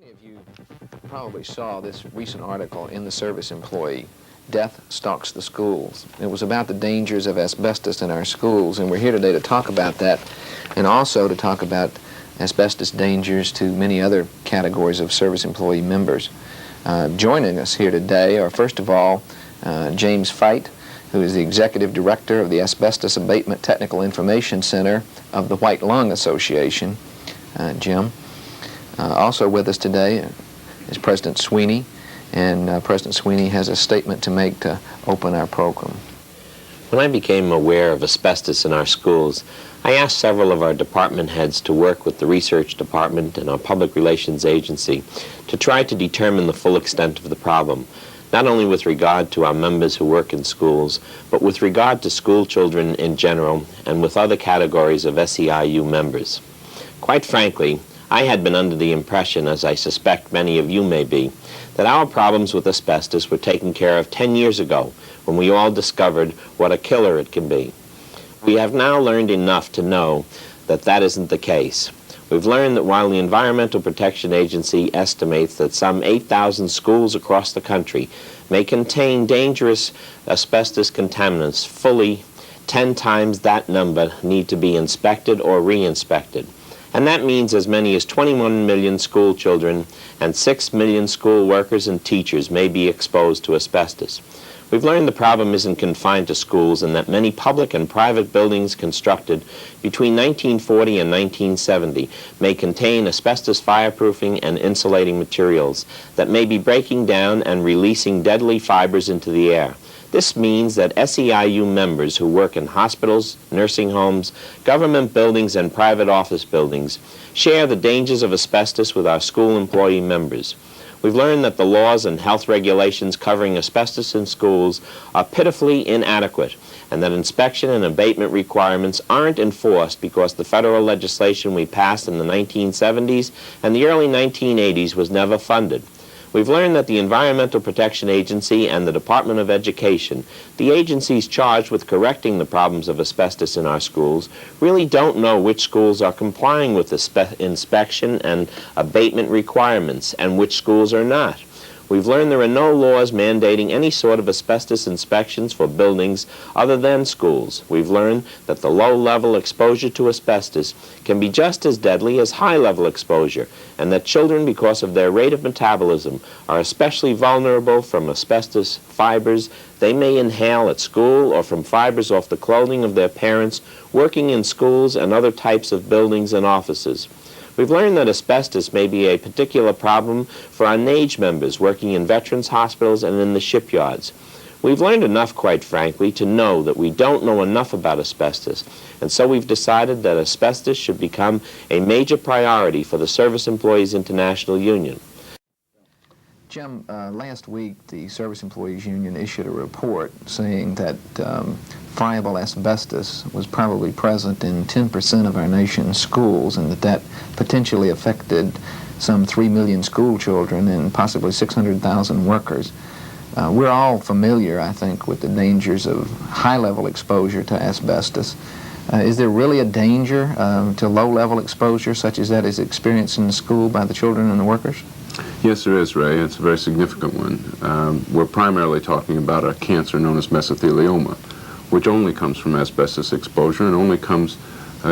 Many of you probably saw this recent article in the Service Employee, Death Stalks the Schools. It was about the dangers of asbestos in our schools, and we're here today to talk about that and also to talk about asbestos dangers to many other categories of service employee members. Joining us here today are, first of all, James Fite, who is the Executive Director of the Asbestos Abatement Technical Information Center of the White Lung Association. Jim. Also with us today is President Sweeney, and President Sweeney has a statement to make to open our program. When I became aware of asbestos in our schools, I asked several of our department heads to work with the research department and our public relations agency to try to determine the full extent of the problem, not only with regard to our members who work in schools, but with regard to school children in general and with other categories of SEIU members. Quite frankly, I had been under the impression, as I suspect many of you may be, that our problems with asbestos were taken care of 10 years ago, when we all discovered what a killer it can be. We have now learned enough to know that that isn't the case. We've learned that while the Environmental Protection Agency estimates that some 8,000 schools across the country may contain dangerous asbestos contaminants, fully 10 times that number need to be inspected or re-inspected. And that means as many as 21 million school children and 6 million school workers and teachers may be exposed to asbestos. We've learned the problem isn't confined to schools and that many public and private buildings constructed between 1940 and 1970 may contain asbestos fireproofing and insulating materials that may be breaking down and releasing deadly fibers into the air. This means that SEIU members who work in hospitals, nursing homes, government buildings, and private office buildings share the dangers of asbestos with our school employee members. We've learned that the laws and health regulations covering asbestos in schools are pitifully inadequate, and that inspection and abatement requirements aren't enforced because the federal legislation we passed in the 1970s and the early 1980s was never funded. We've learned that the Environmental Protection Agency and the Department of Education, the agencies charged with correcting the problems of asbestos in our schools, really don't know which schools are complying with the inspection and abatement requirements and which schools are not. We've learned there are no laws mandating any sort of asbestos inspections for buildings other than schools. We've learned that the low-level exposure to asbestos can be just as deadly as high-level exposure, and that children, because of their rate of metabolism, are especially vulnerable from asbestos fibers they may inhale at school or from fibers off the clothing of their parents working in schools and other types of buildings and offices. We've learned that asbestos may be a particular problem for our NAGE members working in veterans hospitals and in the shipyards. We've learned enough, quite frankly, to know that we don't know enough about asbestos, and so we've decided that asbestos should become a major priority for the Service Employees International Union. Jim, last week the Service Employees Union issued a report saying that friable asbestos was probably present in 10% of our nation's schools, and that potentially affected some 3 million school children and possibly 600,000 workers. We're all familiar, I think, with the dangers of high-level exposure to asbestos. Is there really a danger to low-level exposure such as that is experienced in the school by the children and the workers? Yes, there is, Ray. It's a very significant one. We're primarily talking about a cancer known as mesothelioma, which only comes from asbestos exposure and only comes,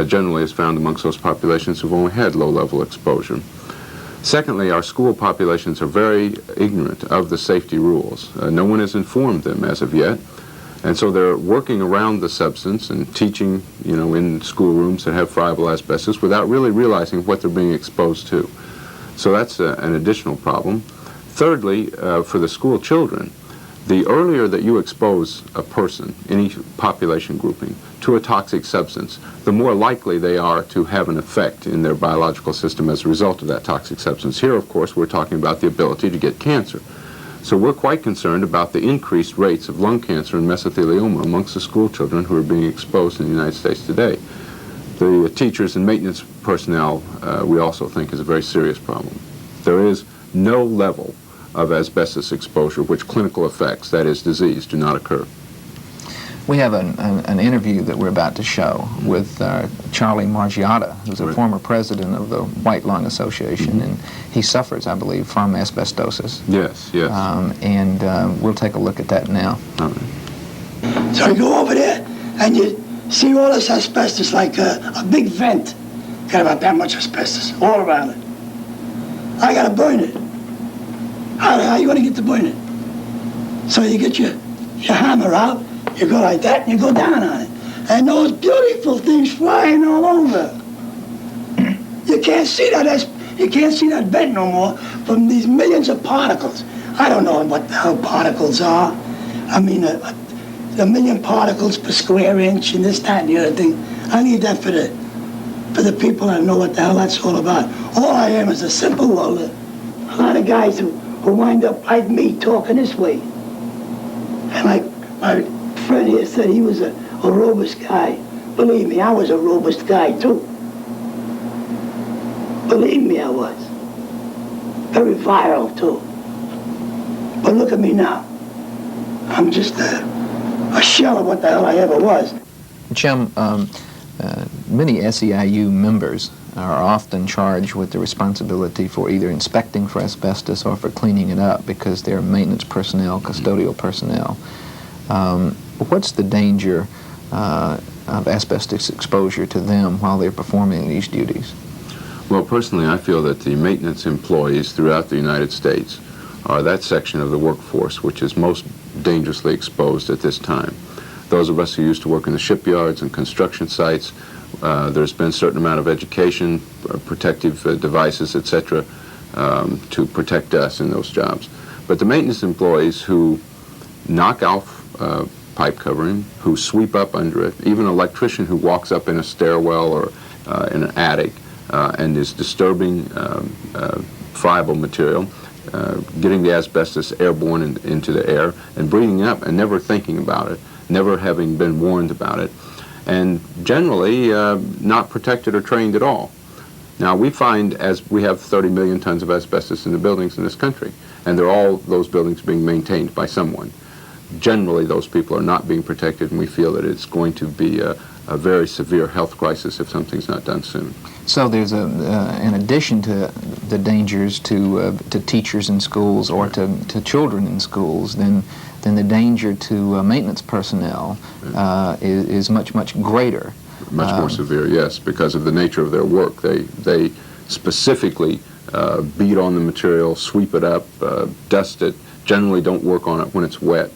generally is found amongst those populations who've only had low-level exposure. Secondly, our school populations are very ignorant of the safety rules. No one has informed them as of yet, and so they're working around the substance and teaching, in schoolrooms that have friable asbestos without really realizing what they're being exposed to. So that's an additional problem. Thirdly, for the school children, the earlier that you expose a person, any population grouping, to a toxic substance, the more likely they are to have an effect in their biological system as a result of that toxic substance. Here, of course, we're talking about the ability to get cancer. So we're quite concerned about the increased rates of lung cancer and mesothelioma amongst the school children who are being exposed in the United States today. The teachers and maintenance personnel, we also think, is a very serious problem. There is no level of asbestos exposure which clinical effects, that is disease, do not occur. We have an interview that we're about to show with Charlie Margiotta, who's a former president of the White Lung Association, and he suffers, I believe, from asbestosis. Yes, yes. And we'll take a look at that now. So you go over there and you see all this asbestos like a big vent. Got about that much asbestos all around it. I gotta burn it. How are you gonna get to burn it? So you get your hammer out, you go like that, and you go down on it. And those beautiful things flying all over. You can't see that vent no more from these millions of particles. I don't know what the hell particles are. I mean, a million particles per square inch and this, that, and the other thing. I leave that for the people that know what the hell that's all about. All I am is a simple welder. A lot of guys who wind up like me talking this way. And like my friend here said, he was a robust guy. Believe me, I was a robust guy too. Believe me, I was. Very virile too. But look at me now. I'm just a shell of what the hell I ever was. Jim, many SEIU members are often charged with the responsibility for either inspecting for asbestos or for cleaning it up because they're maintenance personnel, custodial personnel. What's the danger of asbestos exposure to them while they're performing these duties? Well, personally, I feel that the maintenance employees throughout the United States are that section of the workforce which is most dangerously exposed at this time. Those of us who used to work in the shipyards and construction sites, there's been a certain amount of education, protective devices, etc., to protect us in those jobs. But the maintenance employees who knock off pipe covering, who sweep up under it, even an electrician who walks up in a stairwell or in an attic and is disturbing friable material, getting the asbestos airborne into the air and breathing up and never thinking about it, never having been warned about it, and generally not protected or trained at all. Now we find, as we have 30 million tons of asbestos in the buildings in this country, and they're all those buildings being maintained by someone. Generally those people are not being protected, and we feel that it's going to be a very severe health crisis if something's not done soon. So there's in addition to the dangers to teachers in schools or to children in schools, then the danger to maintenance personnel is much, much greater. Much more severe, yes, because of the nature of their work. They specifically beat on the material, sweep it up, dust it, generally don't work on it when it's wet.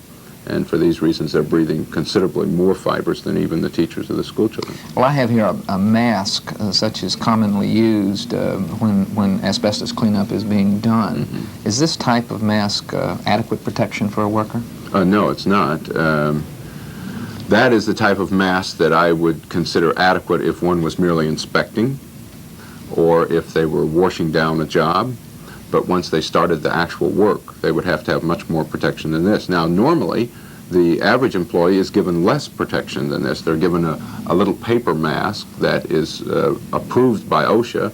And for these reasons, they're breathing considerably more fibers than even the teachers of the school children. Well, I have here a mask such as commonly used when asbestos cleanup is being done. Mm-hmm. Is this type of mask adequate protection for a worker? No, it's not. That is the type of mask that I would consider adequate if one was merely inspecting or if they were washing down a job. But once they started the actual work, they would have to have much more protection than this. Now, normally, the average employee is given less protection than this. They're given a little paper mask that is approved by OSHA,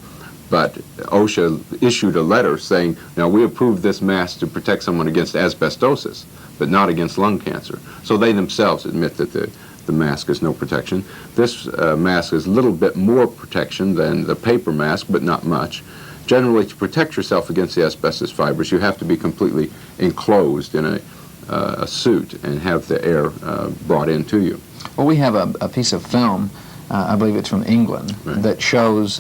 but OSHA issued a letter saying, now we approve this mask to protect someone against asbestosis, but not against lung cancer. So they themselves admit that the mask is no protection. This mask is a little bit more protection than the paper mask, but not much. Generally, to protect yourself against the asbestos fibers, you have to be completely enclosed in a suit and have the air brought into you. Well, we have a piece of film, I believe it's from England, right, that shows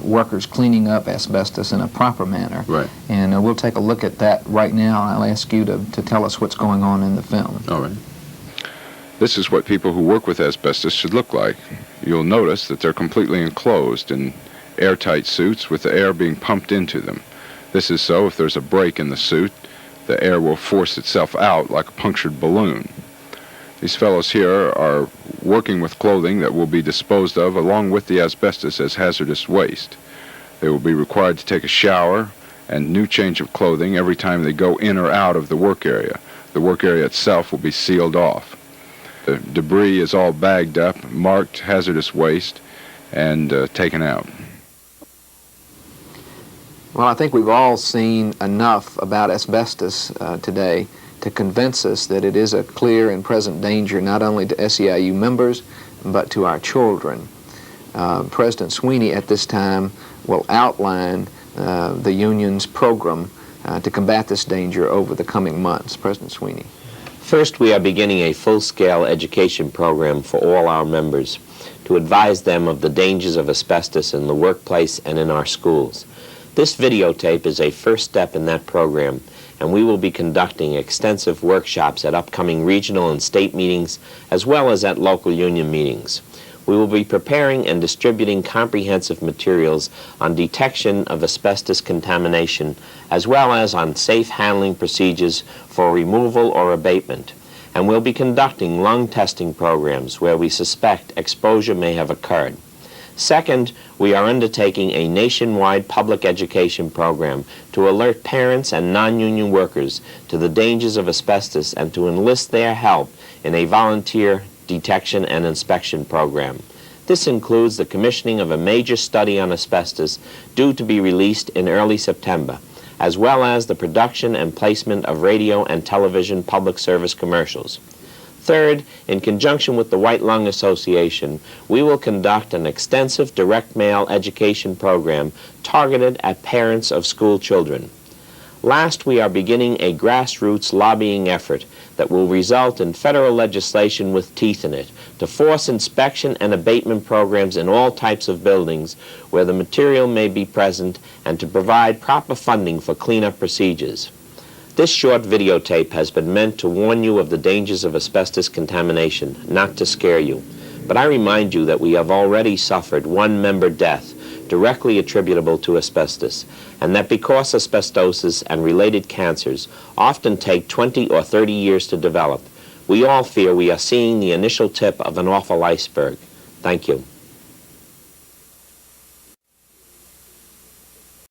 workers cleaning up asbestos in a proper manner. Right. And we'll take a look at that right now, and I'll ask you to tell us what's going on in the film. All right. This is what people who work with asbestos should look like. You'll notice that they're completely enclosed in airtight suits with the air being pumped into them. This is so if there's a break in the suit, the air will force itself out like a punctured balloon. These fellows here are working with clothing that will be disposed of along with the asbestos as hazardous waste. They will be required to take a shower and new change of clothing every time they go in or out of the work area. The work area itself will be sealed off. The debris is all bagged up, marked hazardous waste, and taken out. Well, I think we've all seen enough about asbestos today to to convince us that it is a clear and present danger not only to SEIU members, but to our children. President Sweeney at this time will outline the union's program to combat this danger over the coming months. President Sweeney. First, we are beginning a full-scale education program for all our members to advise them of the dangers of asbestos in the workplace and in our schools. This videotape is a first step in that program, and we will be conducting extensive workshops at upcoming regional and state meetings as well as at local union meetings. We will be preparing and distributing comprehensive materials on detection of asbestos contamination as well as on safe handling procedures for removal or abatement. And we'll be conducting lung testing programs where we suspect exposure may have occurred. Second, we are undertaking a nationwide public education program to alert parents and non-union workers to the dangers of asbestos and to enlist their help in a volunteer detection and inspection program. This includes the commissioning of a major study on asbestos due to be released in early September, as well as the production and placement of radio and television public service commercials. Third, in conjunction with the White Lung Association, we will conduct an extensive direct mail education program targeted at parents of school children. Last, we are beginning a grassroots lobbying effort that will result in federal legislation with teeth in it to force inspection and abatement programs in all types of buildings where the material may be present and to provide proper funding for cleanup procedures. This short videotape has been meant to warn you of the dangers of asbestos contamination, not to scare you. But I remind you that we have already suffered one member death directly attributable to asbestos, and that because asbestosis and related cancers often take 20 or 30 years to develop, we all fear we are seeing the initial tip of an awful iceberg. Thank you.